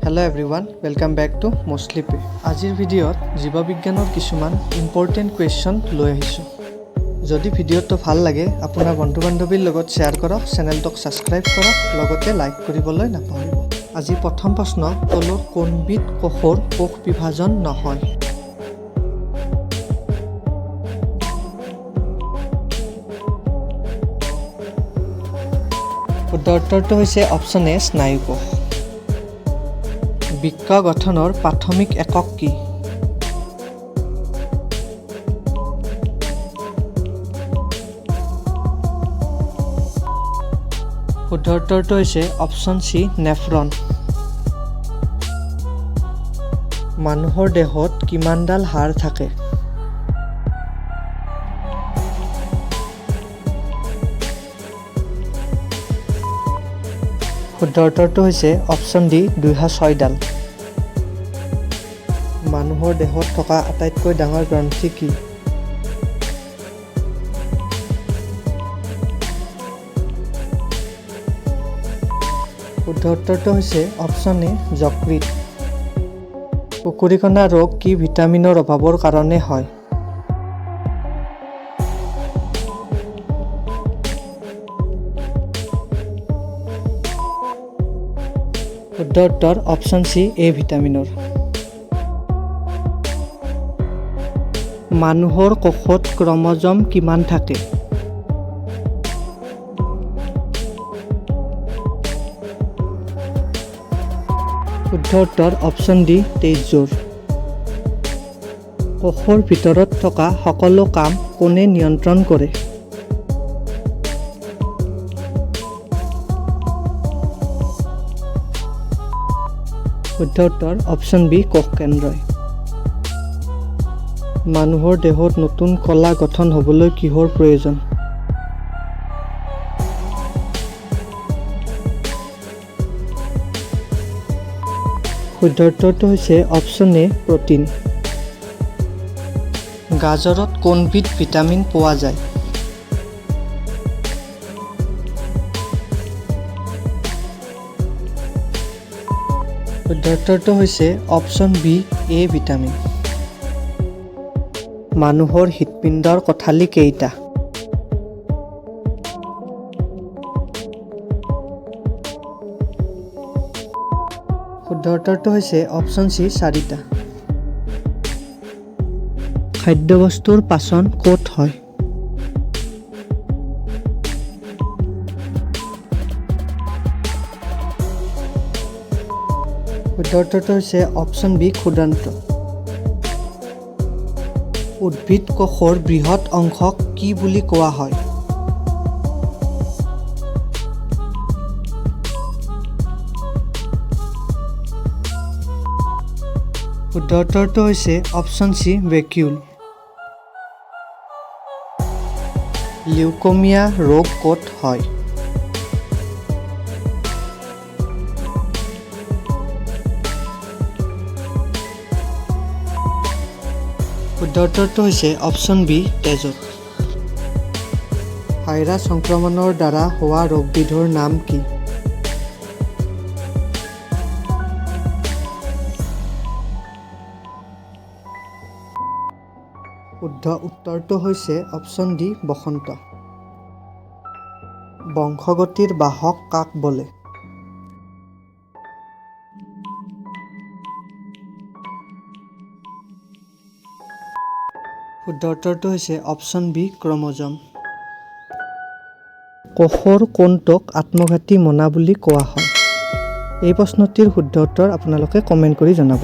Hello everyone, welcome back to Mostly Pay. আজিৰ ভিডিঅ'ত জীৱবিজ্ঞানৰ কিছুমান ইম্পৰ্টেণ্ট কুৱেশ্যন লৈ আহিছোঁ। যদি ভিডিঅ'টো ভাল লাগে আপোনাৰ বন্ধু-বান্ধৱীৰ লগত শ্বেয়াৰ কৰক, চেনেলটোক ছাবস্ক্ৰাইব কৰক, লগতে লাইক কৰিবলৈ নাপাহৰিব। আজি প্ৰথম প্ৰশ্ন, তলৰ কোনবিধ কোষৰ কোষ বিভাজন নহয়? শুদ্ধ উত্তৰটো হৈছে অপশ্যন এ স্নায়ু কোষ। বৃক্ক গঠনৰ প্ৰাথমিক একক কি? শুদ্ধ উত্তৰটো হৈছে অপশ্যন চি নেফ্ৰন। মানুহৰ দেহত কিমানডাল হাড় থাকে? শুদ্ধ উত্তৰটো হৈছে অপশ্যন ডি 206ডাল। মানুহৰ দেহত থকা আটাইতকৈ ডাঙৰ গ্ৰন্থি কি? শুদ্ধ উত্তৰটো হৈছে অপশ্যন এ যকৃত। কুকুৰীকণা ৰোগ কি ভিটামিনৰ অভাৱৰ কাৰণে হয়? শুদ্ধ উত্তৰ অপশ্যন চি এ ভিটামিনৰ। মানুহৰ কোষত ক্ৰম'জম কিমান থাকে? শুদ্ধ উত্তৰ অপশ্যন ডি 23যোৰ। কোষৰ ভিতৰত থকা সকলো কাম কোনে নিয়ন্ত্ৰণ কৰে? শুদ্ধ উত্তৰ অপশ্যন বি কোষ কেন্দ্ৰই। মানুহৰ দেহত নতুন কলা গঠন হ'বলৈ কিহৰ প্ৰয়োজন? শুদ্ধ উত্তৰটো হৈছে অপশ্যন এ প্ৰ'টিন। গাজৰত কোনবিধ ভিটামিন পোৱা যায়? শুদ্ধ উত্তৰটো হৈছে অপশ্যন বি এ ভিটামিন। মানুহৰ হৃৎপিণ্ডৰ কঠালি কেইটা? শুদ্ধ উত্তৰটো হৈছে অপশ্যন চি 4টা। খাদ্যবস্তুৰ পাচন ক'ত হয়? শুদ্ধ উত্তৰটো হৈছে অপশ্যন বি ক্ষুদ্ৰান্ত। উদ্ভিদ কোষৰ বৃহৎ অংশক কি বুলি কোৱা হয়? শুদ্ধ উত্তৰটো হৈছে অপশ্যন চি ভেকিউল। লিউকোমিয়া ৰোগ ক'ত হয়? শুদ্ধ উত্তৰটো হৈছে অপশ্যন বি তেজত। ভাইৰাছ সংক্ৰমণৰ দ্বাৰা হোৱা ৰোগবিধৰ নাম কি? শুদ্ধ উত্তৰটো হৈছে অপশ্যন ডি বসন্ত। বংশগতিৰ বাহক কাক বোলে? শুদ্ধ উত্তৰটো হৈছে অপশ্যন বি ক্ৰম'জম। কোষৰ কোনটোক আত্মঘাতী মনা বুলি কোৱা হয়? এই প্ৰশ্নটিৰ শুদ্ধ উত্তৰ আপোনালোকে কমেণ্ট কৰি জনাব।